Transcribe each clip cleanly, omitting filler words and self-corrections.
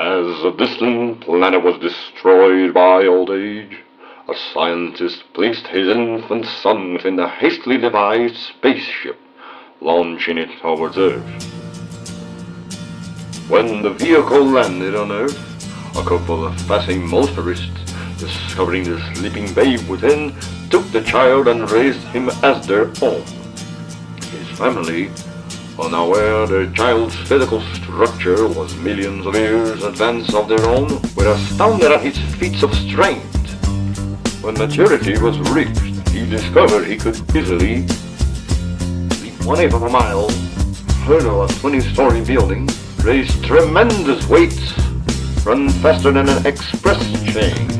As a distant planet was destroyed by old age, a scientist placed his infant son within the hastily devised spaceship, launching it towards Earth. When the vehicle landed on Earth, a couple of passing motorists, discovering the sleeping babe within, took the child and raised him as their own. His family, unaware their child's physical structure was millions of years advance of their own, were astounded at his feats of strength. When maturity was reached, he discovered he could easily leap 1/8 of a mile, hurdle a 20-story building, raise tremendous weights, run faster than an express train,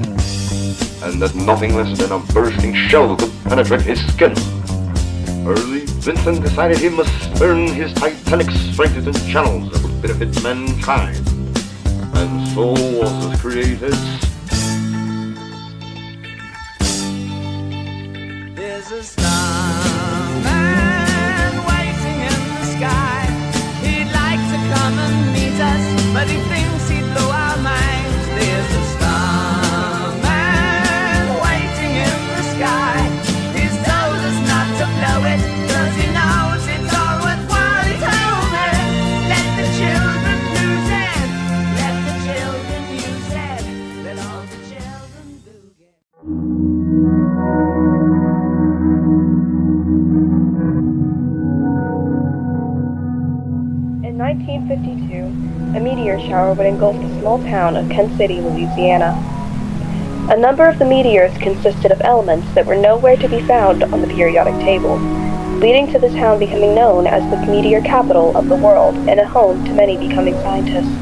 and that nothing less than a bursting shell could penetrate his skin. Early, Vincent decided he must turn his titanic strength into channels that would benefit mankind, and so was created. There's a starman waiting in the sky. He'd like to come and meet us, but he thinks he'd blow our minds. There's a starman waiting in the sky. He's told us not to blow it, 'cause he knows it's all worthwhile. He told me, let the children lose it, let the children use it, let all the children boogie. In 1952, a meteor shower would engulf the small town of Kent City, Louisiana. A number of the meteors consisted of elements that were nowhere to be found on the periodic table, leading to the town becoming known as the meteor capital of the world and a home to many becoming scientists.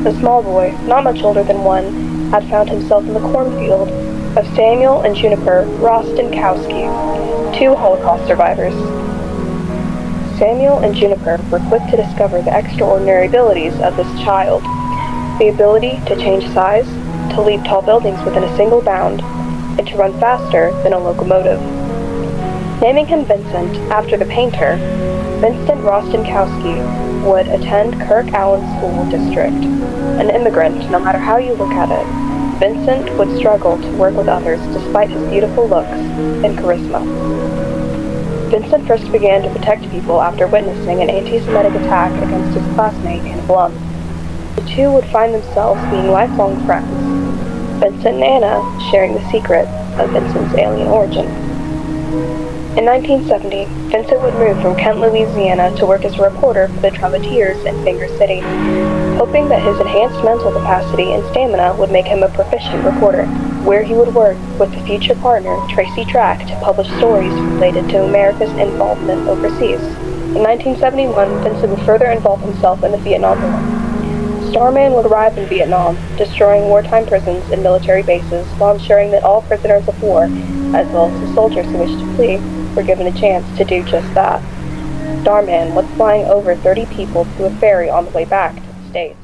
The small boy, not much older than one, had found himself in the cornfield of Samuel and Juniper Rostenkowski, two Holocaust survivors. Samuel and Juniper were quick to discover the extraordinary abilities of this child. The ability to change size, to leap tall buildings within a single bound, and to run faster than a locomotive. Naming him Vincent after the painter, Vincent Rostenkowski would attend Kirk Allen School District. An immigrant, no matter how you look at it, Vincent would struggle to work with others despite his beautiful looks and charisma. Vincent first began to protect people after witnessing an anti-Semitic attack against his classmate Anna Blum. The two would find themselves being lifelong friends, Vincent and Anna sharing the secret of Vincent's alien origin. In 1970, Vincent would move from Kent, Louisiana to work as a reporter for the Trumpeteers in Finger City, hoping that his enhanced mental capacity and stamina would make him a proficient reporter, where he would work with the future partner, Tracy Track, to publish stories related to America's involvement overseas. In 1971, Vincent would further involve himself in the Vietnam War. Starman would arrive in Vietnam, destroying wartime prisons and military bases while ensuring that all prisoners of war, as well as the soldiers who wished to flee, were given a chance to do just that. Starman was flying over 30 people to a ferry on the way back to the States.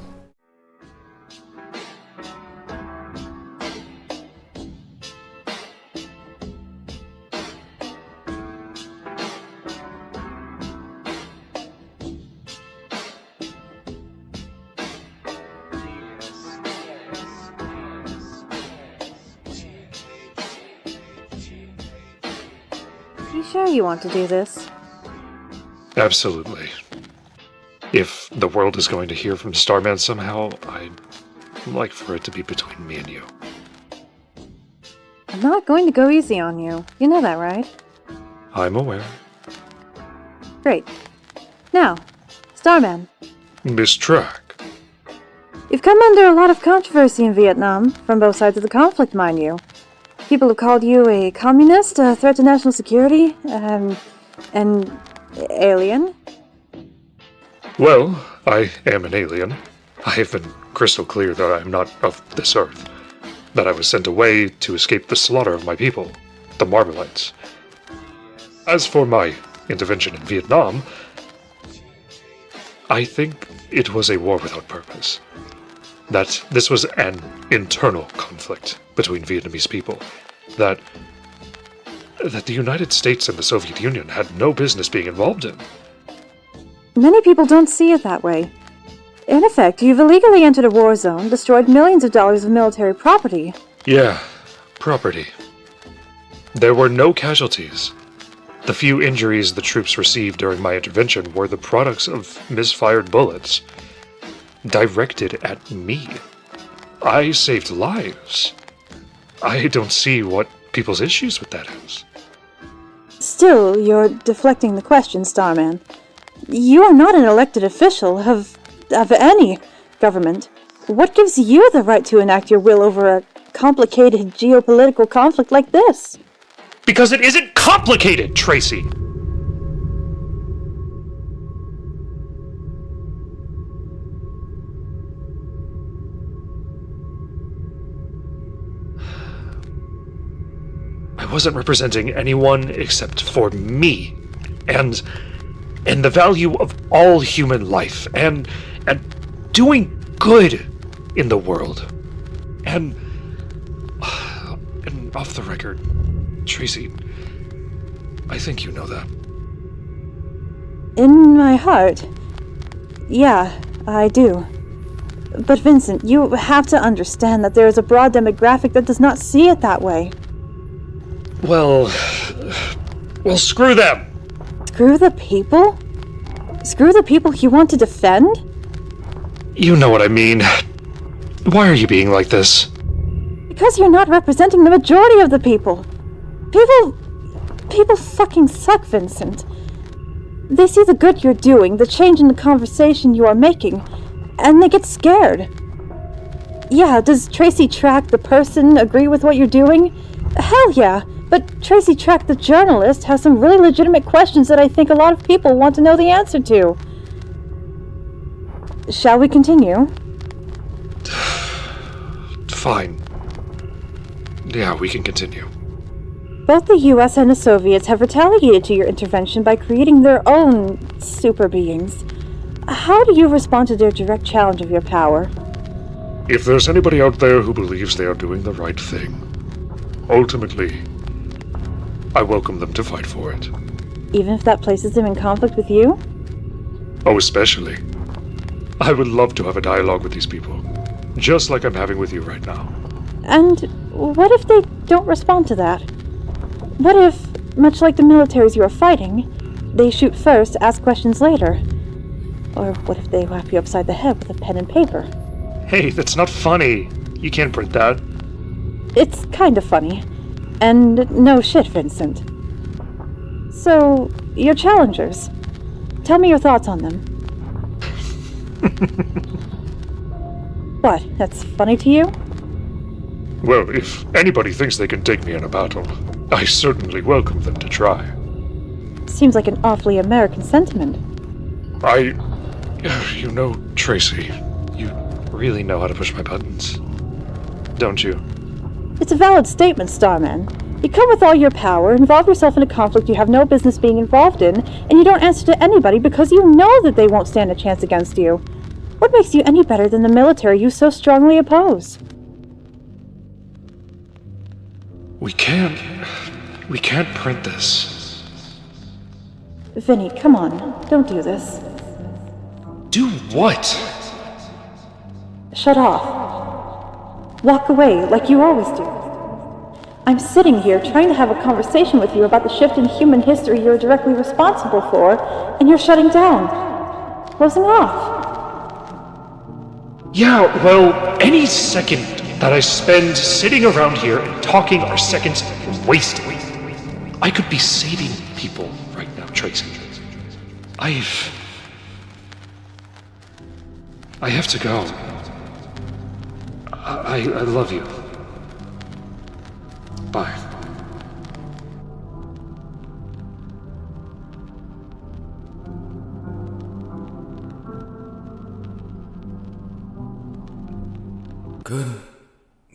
You sure you want to do this? Absolutely. If the world is going to hear from Starman somehow, I'd like for it to be between me and you. I'm not going to go easy on you. You know that, right? I'm aware. Great. Now, Starman. Miss Track. You've come under a lot of controversy in Vietnam, from both sides of the conflict, mind you. People have called you a communist, a threat to national security, an alien. Well, I am an alien. I have been crystal clear that I am not of this earth. That I was sent away to escape the slaughter of my people, the Marmalites. As for my intervention in Vietnam, I think it was a war without purpose. That this was an internal conflict between Vietnamese people. That the United States and the Soviet Union had no business being involved in. Many people don't see it that way. In effect, you've illegally entered a war zone, destroyed millions of dollars of military property. Yeah, property. There were no casualties. The few injuries the troops received during my intervention were the products of misfired bullets, directed at me. I saved lives. I don't see what people's issues with that is. Still, you're deflecting the question, Starman. You are not an elected official of any government. What gives you the right to enact your will over a complicated geopolitical conflict like this? Because it isn't complicated, Tracy! I wasn't representing anyone except for me, and the value of all human life, and doing good in the world. And off the record, Tracy, I think you know that. In my heart, yeah, I do. But Vincent, you have to understand that there is a broad demographic that does not see it that way. Well, screw them! Screw the people? Screw the people you want to defend? You know what I mean. Why are you being like this? Because you're not representing the majority of the people. People fucking suck, Vincent. They see the good you're doing, the change in the conversation you are making, and they get scared. Yeah, does Tracy Track, the person, agree with what you're doing? Hell yeah, but Tracy Track, the journalist, has some really legitimate questions that I think a lot of people want to know the answer to. Shall we continue? Fine. Yeah, we can continue. Both the US and the Soviets have retaliated to your intervention by creating their own super beings. How do you respond to their direct challenge of your power? If there's anybody out there who believes they are doing the right thing, ultimately, I welcome them to fight for it. Even if that places them in conflict with you? Oh, especially. I would love to have a dialogue with these people, just like I'm having with you right now. And what if they don't respond to that? What if, much like the militaries you are fighting, they shoot first, ask questions later? Or what if they whap you upside the head with a pen and paper? Hey, that's not funny. You can't print that. It's kind of funny. And no shit, Vincent. So, your challengers. Tell me your thoughts on them. What, that's funny to you? Well, if anybody thinks they can take me in a battle, I certainly welcome them to try. Seems like an awfully American sentiment. You know, Tracy, you really know how to push my buttons, don't you? It's a valid statement, Starman. You come with all your power, involve yourself in a conflict you have no business being involved in, and you don't answer to anybody because you know that they won't stand a chance against you. What makes you any better than the military you so strongly oppose? We can't print this. Vinny, come on. Don't do this. Do what? Shut off. Walk away, like you always do. I'm sitting here trying to have a conversation with you about the shift in human history you're directly responsible for, and you're shutting down. Closing off. Yeah, well, any second that I spend sitting around here and talking are seconds wasted. I could be saving people right now, Tracy. I have to go. I love you. Bye.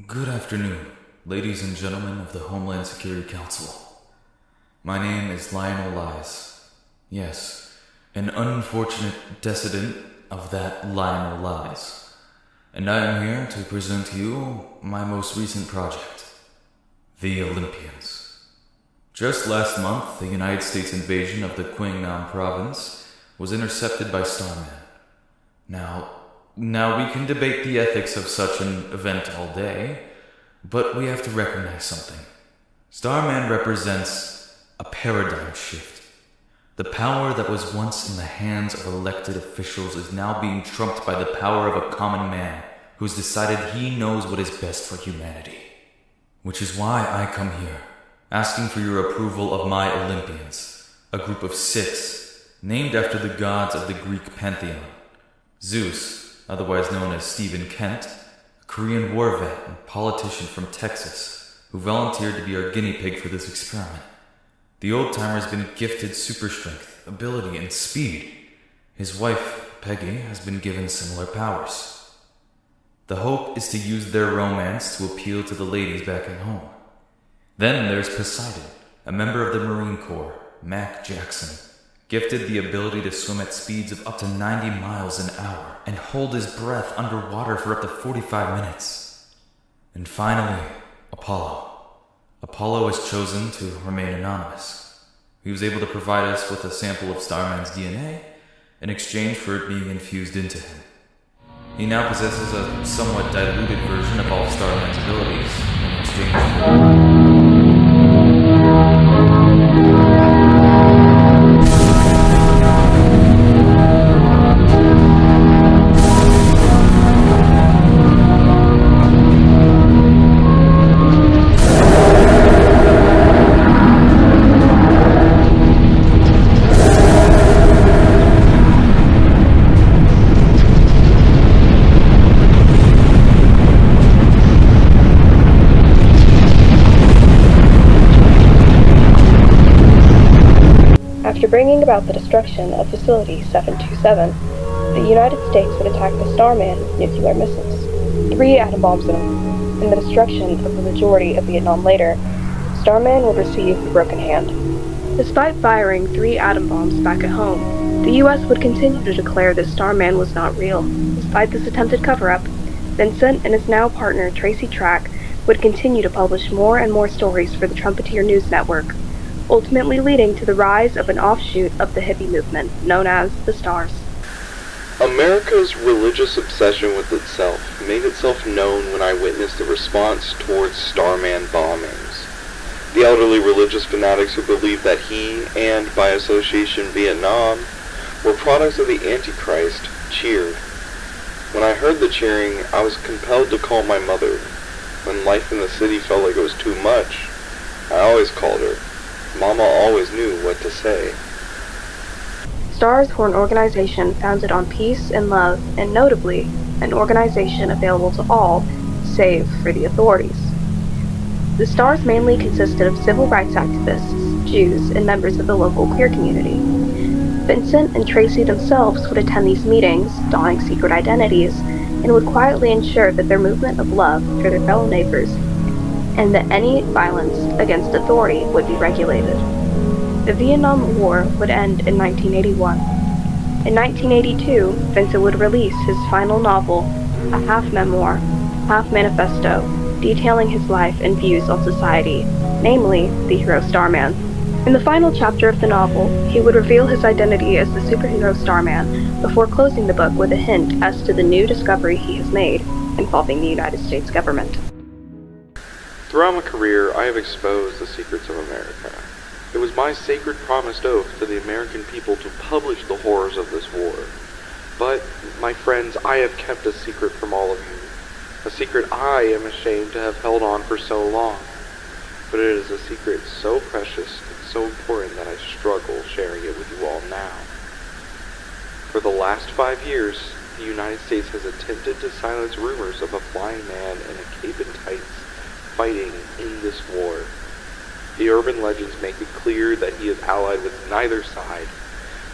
Good afternoon, ladies and gentlemen of the Homeland Security Council. My name is Lionel Lies. Yes, an unfortunate descendant of that Lionel Lies. And I am here to present to you my most recent project, the Olympians. Just last month, the United States invasion of the Qingnam province was intercepted by STARMAN. Now, Now, we can debate the ethics of such an event all day, but we have to recognize something. Starman represents a paradigm shift. The power that was once in the hands of elected officials is now being trumped by the power of a common man who's decided he knows what is best for humanity. Which is why I come here, asking for your approval of my Olympians, a group of 6, named after the gods of the Greek pantheon. Zeus, otherwise known as Stephen Kent, a Korean war vet and politician from Texas, who volunteered to be our guinea pig for this experiment. The old-timer's been gifted super strength, ability, and speed. His wife, Peggy, has been given similar powers. The hope is to use their romance to appeal to the ladies back at home. Then there's Poseidon, a member of the Marine Corps, Mac Jackson, gifted the ability to swim at speeds of up to 90 miles an hour and hold his breath underwater for up to 45 minutes. And finally, Apollo. Apollo was chosen to remain anonymous. He was able to provide us with a sample of Starman's DNA in exchange for it being infused into him. He now possesses a somewhat diluted version of all Starman's abilities in exchange for... After bringing about the destruction of Facility 727, the United States would attack the Starman with nuclear missiles, 3 atom bombs in them, and the destruction of the majority of Vietnam later. Starman would receive the broken hand. Despite firing 3 atom bombs back at home, the U.S. would continue to declare that Starman was not real. Despite this attempted cover-up, Vincent and his now partner Tracy Track would continue to publish more and more stories for the Trumpeter News Network, ultimately leading to the rise of an offshoot of the hippie movement known as the Stars. America's religious obsession with itself made itself known when I witnessed the response towards Starman bombings. The elderly religious fanatics who believed that he, and by association Vietnam, were products of the Antichrist, cheered. When I heard the cheering, I was compelled to call my mother. When life in the city felt like it was too much, I always called her. Mama always knew what to say. Stars were an organization founded on peace and love, and notably, an organization available to all, save for the authorities. The Stars mainly consisted of civil rights activists, Jews, and members of the local queer community. Vincent and Tracy themselves would attend these meetings, donning secret identities, and would quietly ensure that their movement of love for their fellow neighbors and that any violence against authority would be regulated. The Vietnam War would end in 1981. In 1982, Vincent would release his final novel, a half-memoir, half-manifesto, detailing his life and views on society, namely the hero Starman. In the final chapter of the novel, he would reveal his identity as the superhero Starman before closing the book with a hint as to the new discovery he has made involving the United States government. Throughout my career, I have exposed the secrets of America. It was my sacred promised oath to the American people to publish the horrors of this war. But, my friends, I have kept a secret from all of you. A secret I am ashamed to have held on for so long. But it is a secret so precious and so important that I struggle sharing it with you all now. For the last 5 years, the United States has attempted to silence rumors of a flying man in a cape and tights fighting in this war. The urban legends make it clear that he is allied with neither side,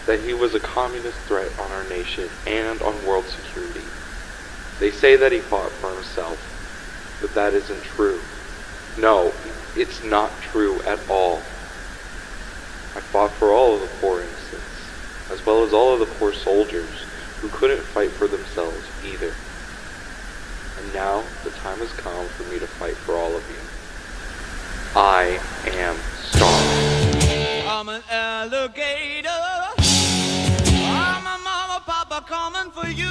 that he was a communist threat on our nation and on world security. They say that he fought for himself, but that isn't true. No, it's not true at all. I fought for all of the poor innocents, as well as all of the poor soldiers who couldn't fight for themselves either. And now the time has come for me to fight for all of you. I am Starman. I'm an alligator. I'm a mama, papa coming for you.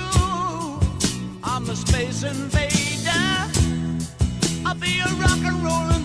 a space invader. I'll be a rock and rollin'